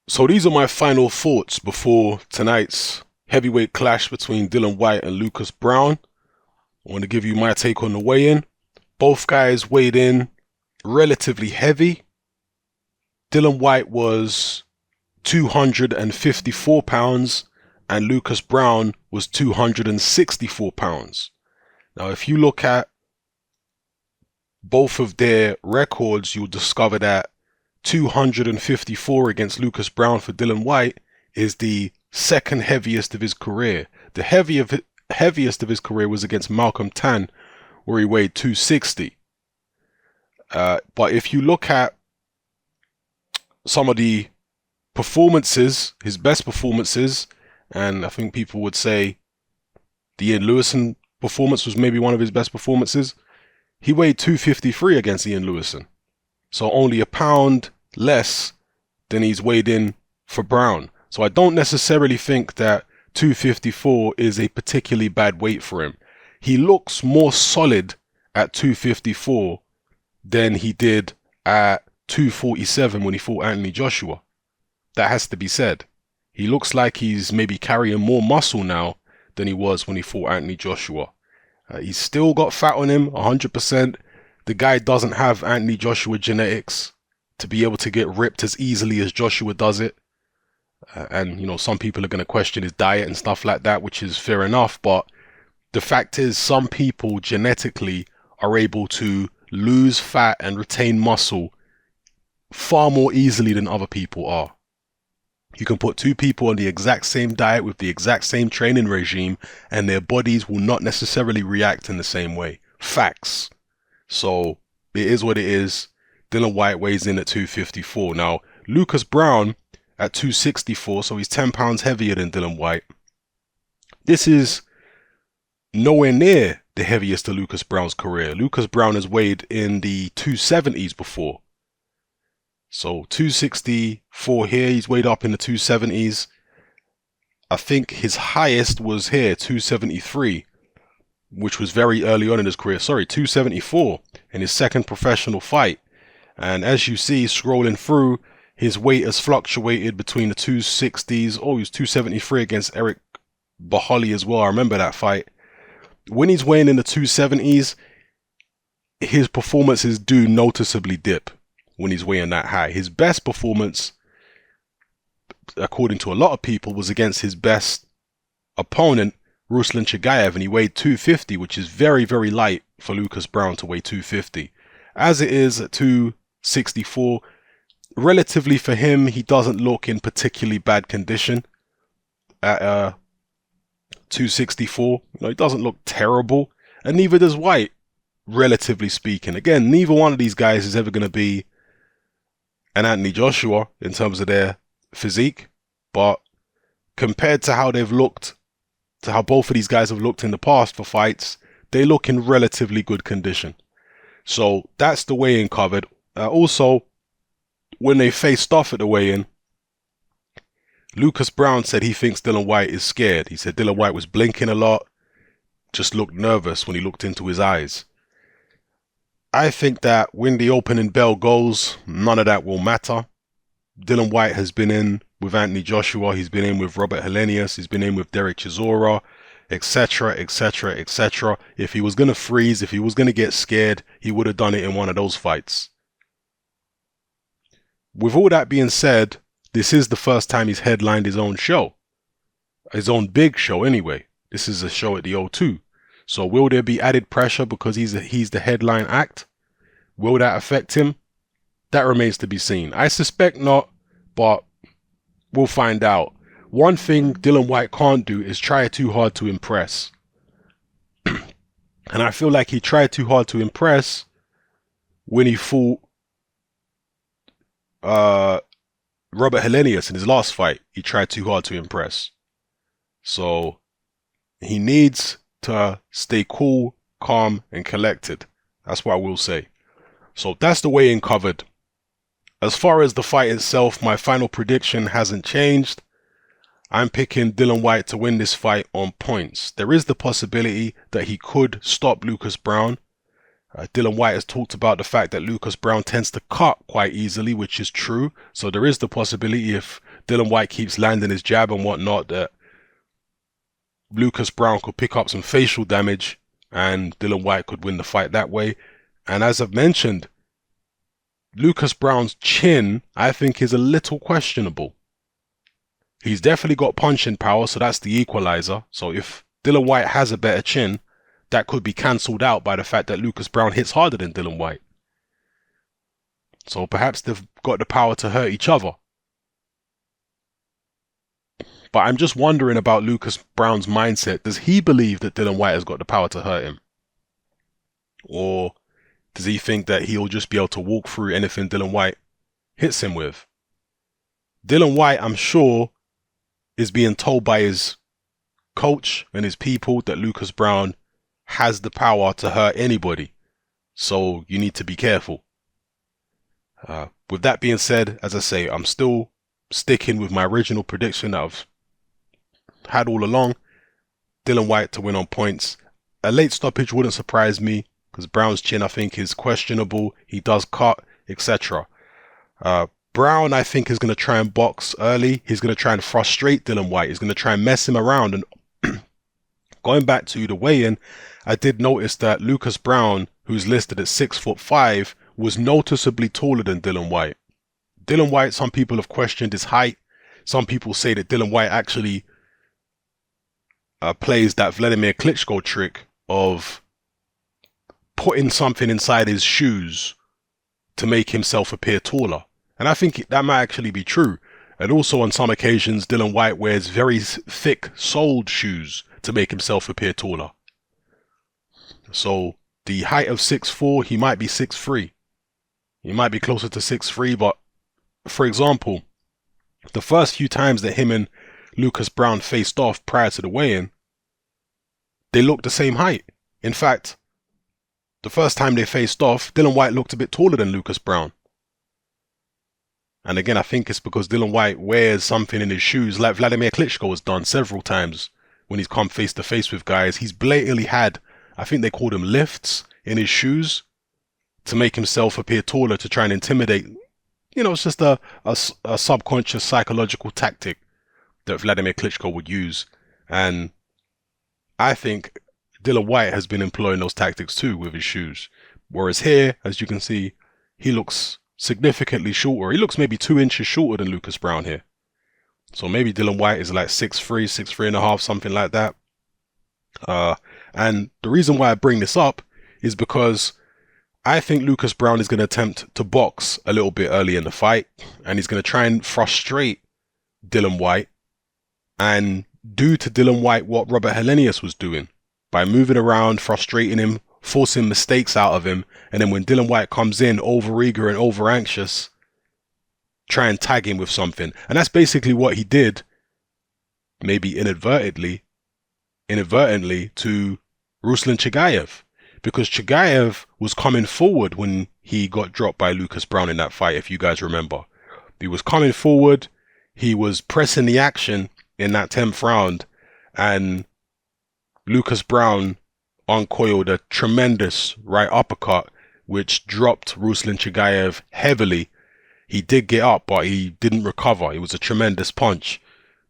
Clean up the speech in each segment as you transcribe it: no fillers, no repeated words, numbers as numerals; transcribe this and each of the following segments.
So these are my final thoughts before tonight's heavyweight clash between Dillian Whyte and Lucas Browne. I want to give you my take on the weigh-in. Both guys weighed in relatively heavy. Dillian Whyte was 254 pounds and Lucas Browne was 264 pounds. Now, if you look at both of their records, you'll discover that 254 against Lucas Browne for Dillian Whyte is the second heaviest of his career. The heaviest of his career was against Malcolm Tan, where he weighed 260. But if you look at some of the performances, his best performances, and I think people would say the Ian Lewison performance was maybe one of his best performances, he weighed 253 against Ian Lewison. So only a pound less than he's weighed in for Browne. So I don't necessarily think that 254 is a particularly bad weight for him. He looks more solid at 254 than he did at 247 when he fought Anthony Joshua. That has to be said. He looks like he's maybe carrying more muscle now than he was when he fought Anthony Joshua. He's still got fat on him, 100%. The guy doesn't have Anthony Joshua genetics to be able to get ripped as easily as Joshua does it. And, you know, some people are going to question his diet and stuff like that, which is fair enough. But the fact is, some people genetically are able to lose fat and retain muscle far more easily than other people are. You can put two people on the exact same diet with the exact same training regime and their bodies will not necessarily react in the same way. Facts. So it is what it is. Dillian Whyte weighs in at 254. Now, Lucas Browne at 264, so he's 10 pounds heavier than Dillian Whyte. This is nowhere near the heaviest of Lucas Browne's career. Lucas Browne has weighed in the 270s before. So 264 here, he's weighed up in the 270s. I think his highest was here, 273, which was very early on in his career. Sorry, 274 in his second professional fight. And as you see, scrolling through, his weight has fluctuated between the 260s. Oh, he was 273 against Eric Bahali as well. I remember that fight. When he's weighing in the 270s, his performances do noticeably dip when he's weighing that high. His best performance, according to a lot of people, was against his best opponent, Ruslan Chagayev, and he weighed 250, which is very, very light for Lucas Browne to weigh 250. As it is at 264, relatively for him, he doesn't look in particularly bad condition at 264. You know, he doesn't look terrible, and neither does Whyte, relatively speaking. Again, neither one of these guys is ever going to be an Anthony Joshua in terms of their physique, but compared to how they've looked, to how both of these guys have looked in the past for fights, they look in relatively good condition. So that's the weigh-in covered. Also, when they faced off at the weigh-in, Lucas Browne said he thinks Dillian Whyte is scared. He said Dillian Whyte was blinking a lot, just looked nervous when he looked into his eyes. I think that when the opening bell goes, none of that will matter. Dillian Whyte has been in with Anthony Joshua, he's been in with Robert Helenius, he's been in with Derek Chisora, etc., etc., etc. If he was going to freeze, if he was going to get scared, he would have done it in one of those fights. With all that being said, this is the first time he's headlined his own show. His own big show anyway. This is a show at the O2. So will there be added pressure because he's the headline act? Will that affect him? That remains to be seen. I suspect not, but we'll find out. One thing Dillian Whyte can't do is try too hard to impress. And I feel like he tried too hard to impress when he fought Robert Helenius in his last fight. He tried too hard to impress. So he needs to stay cool, calm, and collected. That's what I will say. So that's the weigh-in covered. As far as the fight itself, my final prediction hasn't changed. I'm picking Dillian Whyte to win this fight on points. There is the possibility that he could stop Lucas Browne. Dillian Whyte has talked about the fact that Lucas Browne tends to cut quite easily, which is true. So there is the possibility if Dillian Whyte keeps landing his jab and whatnot, that Lucas Browne could pick up some facial damage and Dillian Whyte could win the fight that way. And as I've mentioned, Lucas Browne's chin, I think, is a little questionable. He's definitely got punching power, so that's the equalizer. So if Dillian Whyte has a better chin, that could be cancelled out by the fact that Lucas Browne hits harder than Dillian Whyte. So perhaps they've got the power to hurt each other. But I'm just wondering about Lucas Browne's mindset. Does he believe that Dillian Whyte has got the power to hurt him? Or does he think that he'll just be able to walk through anything Dillian Whyte hits him with? Dillian Whyte, I'm sure, is being told by his coach and his people that Lucas Browne has the power to hurt anybody. So you need to be careful. With that being said, as I say, I'm still sticking with my original prediction that I've had all along. Dillian Whyte to win on points. A late stoppage wouldn't surprise me because Browne's chin, I think, is questionable. He does cut, etc. Browne, I think, is going to try and box early. He's going to try and frustrate Dillian Whyte. He's going to try and mess him around. And going back to the weigh-in, I did notice that Lucas Browne, who's listed at 6'5", was noticeably taller than Dillian Whyte. Dillian Whyte, some people have questioned his height. Some people say that Dillian Whyte actually plays that Vladimir Klitschko trick of putting something inside his shoes to make himself appear taller. And I think that might actually be true. And also on some occasions, Dillian Whyte wears very thick soled shoes to make himself appear taller. So the height of 6'4", he might be 6'3". He might be closer to 6'3", but for example, the first few times that him and Lucas Browne faced off prior to the weigh-in, they looked the same height. In fact, the first time they faced off, Dillian Whyte looked a bit taller than Lucas Browne. And again, I think it's because Dillian Whyte wears something in his shoes like Vladimir Klitschko has done several times when he's come face to face with guys. He's blatantly had, I think they called them lifts in his shoes to make himself appear taller, to try and intimidate. You know, it's just a subconscious psychological tactic that Vladimir Klitschko would use. And I think Dillian Whyte has been employing those tactics too with his shoes. Whereas here, as you can see, he looks significantly shorter. He looks maybe 2 inches shorter than Lucas Browne here. So maybe Dillian Whyte is like 6'3", 6'3.5", something like that. And the reason why I bring this up is because I think Lucas Browne is going to attempt to box a little bit early in the fight, and he's going to try and frustrate Dillian Whyte and do to Dillian Whyte what Robert Helenius was doing by moving around, frustrating him, forcing mistakes out of him, and then when Dillian Whyte comes in overeager and over anxious, try and tag him with something. And that's basically what he did, maybe inadvertently to Ruslan Chagayev, because Chagayev was coming forward when he got dropped by Lucas Browne in that fight, if you guys remember. He was coming forward, he was pressing the action in that 10th round, and Lucas Browne uncoiled a tremendous right uppercut, which dropped Ruslan Chagayev heavily. He did get up, but he didn't recover. It was a tremendous punch.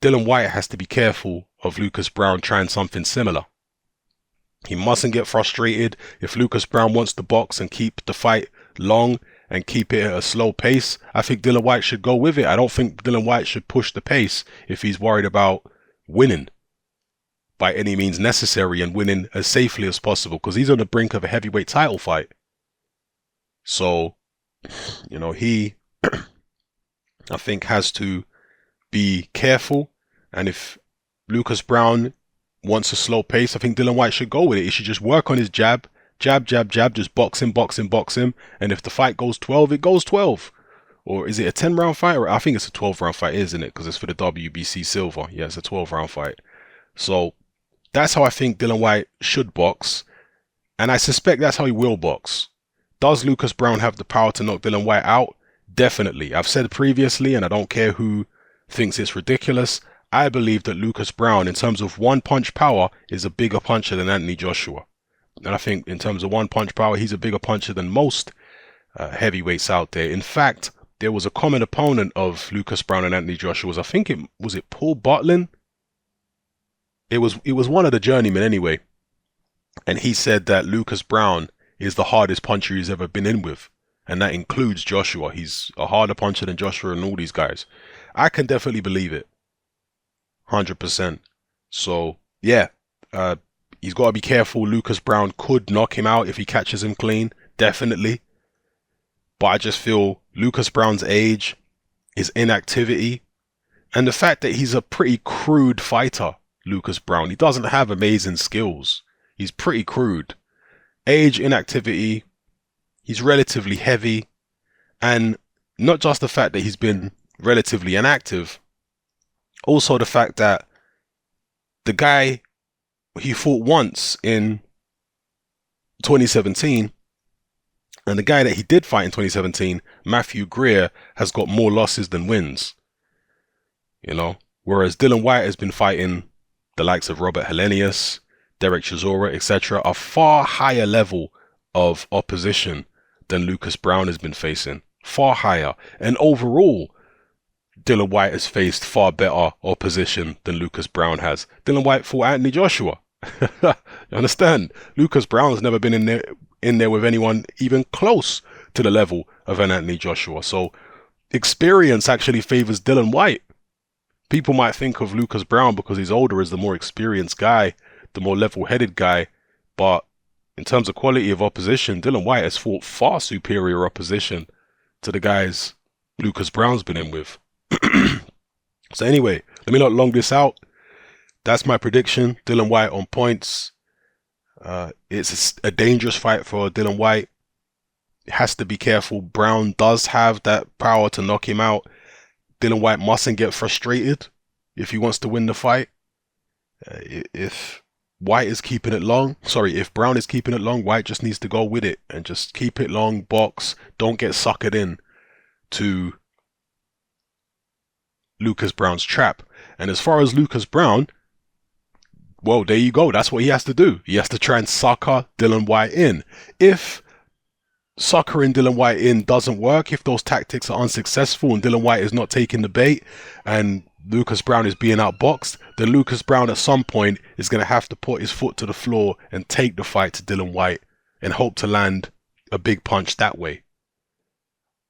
Dillian Whyte has to be careful of Lucas Browne trying something similar. He mustn't get frustrated. If Lucas Browne wants to box and keep the fight long and keep it at a slow pace, I think Dillian Whyte should go with it. I don't think Dillian Whyte should push the pace if he's worried about winning by any means necessary and winning as safely as possible, because he's on the brink of a heavyweight title fight. So, you know, he, I think, has to be careful. And if Lucas Browne wants a slow pace, I think Dillian Whyte should go with it. He should just work on his jab, just box him. And if the fight goes 12, it goes 12. Or is it a 10-round fight? Or I think it's a 12-round fight, isn't it? Because it's for the WBC silver. Yeah, it's a 12-round fight. So that's how I think Dillian Whyte should box. And I suspect that's how he will box. Does Lucas Browne have the power to knock Dillian Whyte out? Definitely. I've said previously, and I don't care who thinks it's ridiculous, I believe that Lucas Browne, in terms of one-punch power, is a bigger puncher than Anthony Joshua. And I think in terms of one-punch power, he's a bigger puncher than most heavyweights out there. In fact, there was a common opponent of Lucas Browne and Anthony Joshua. I think it was Paul Butlin. It was one of the journeymen anyway, and he said that Lucas Browne is the hardest puncher he's ever been in with, and that includes Joshua. He's a harder puncher than Joshua and all these guys. I can definitely believe it, 100%. So yeah, he's got to be careful. Lucas Browne could knock him out if he catches him clean, definitely. But I just feel Lucas Browne's age, his inactivity, and the fact that he's a pretty crude fighter. Lucas Browne, he doesn't have amazing skills. He's pretty crude. Age, inactivity, he's relatively heavy, and not just the fact that he's been relatively inactive, also the fact that the guy he fought once in 2017, and the guy that he did fight in 2017, Matthew Greer, has got more losses than wins. You know, whereas Dillian Whyte has been fighting the likes of Robert Helenius, Derek Chisora, etc., a far higher level of opposition than Lucas Browne has been facing. Far higher. And overall, Dillian Whyte has faced far better opposition than Lucas Browne has. Dillian Whyte fought Anthony Joshua. You understand? Lucas Browne's never been in there with anyone even close to the level of an Anthony Joshua. So experience actually favors Dillian Whyte. People might think of Lucas Browne because he's older as the more experienced guy, the more level-headed guy, but in terms of quality of opposition, Dillian Whyte has fought far superior opposition to the guys Lucas Browne's been in with. So anyway, let me not long this out. That's my prediction. Dillian Whyte on points. It's a dangerous fight for Dillian Whyte. He has to be careful. Browne does have that power to knock him out. Dillian Whyte mustn't get frustrated if he wants to win the fight. If Whyte is keeping it long, if Browne is keeping it long, Whyte just needs to go with it and just keep it long, box. Don't get suckered in to Lucas Browne's trap. And as far as Lucas Browne, well, there you go. That's what he has to do. He has to try and sucker Dillian Whyte in. If suckering Dillian Whyte in doesn't work, if those tactics are unsuccessful and Dillian Whyte is not taking the bait and Lucas Browne is being outboxed, then Lucas Browne at some point is going to have to put his foot to the floor and take the fight to Dillian Whyte and hope to land a big punch that way.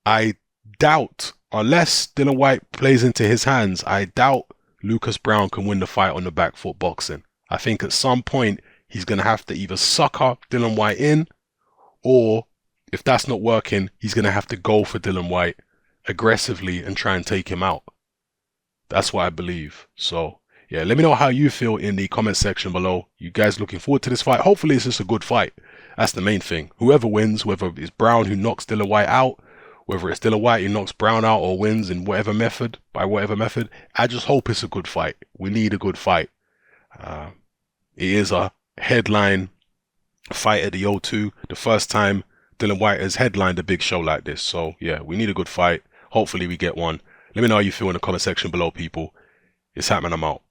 I doubt, unless Dillian Whyte plays into his hands, I doubt Lucas Browne can win the fight on the back foot boxing. I think at some point he's going to have to either sucker Dillian Whyte in, or if that's not working, he's going to have to go for Dillian Whyte aggressively and try and take him out. That's what I believe. So, yeah, let me know how you feel in the comment section below. You guys looking forward to this fight? Hopefully it's just a good fight. That's the main thing. Whoever wins, whether it's Browne who knocks Dillian Whyte out, whether it's Dillian Whyte who knocks Browne out or wins in whatever method, by whatever method, I just hope it's a good fight. We need a good fight. It is a headline fight at the O2. The first time Dillian Whyte has headlined a big show like this. So, yeah, we need a good fight. Hopefully we get one. Let me know how you feel in the comment section below, people. It's happening. I'm out.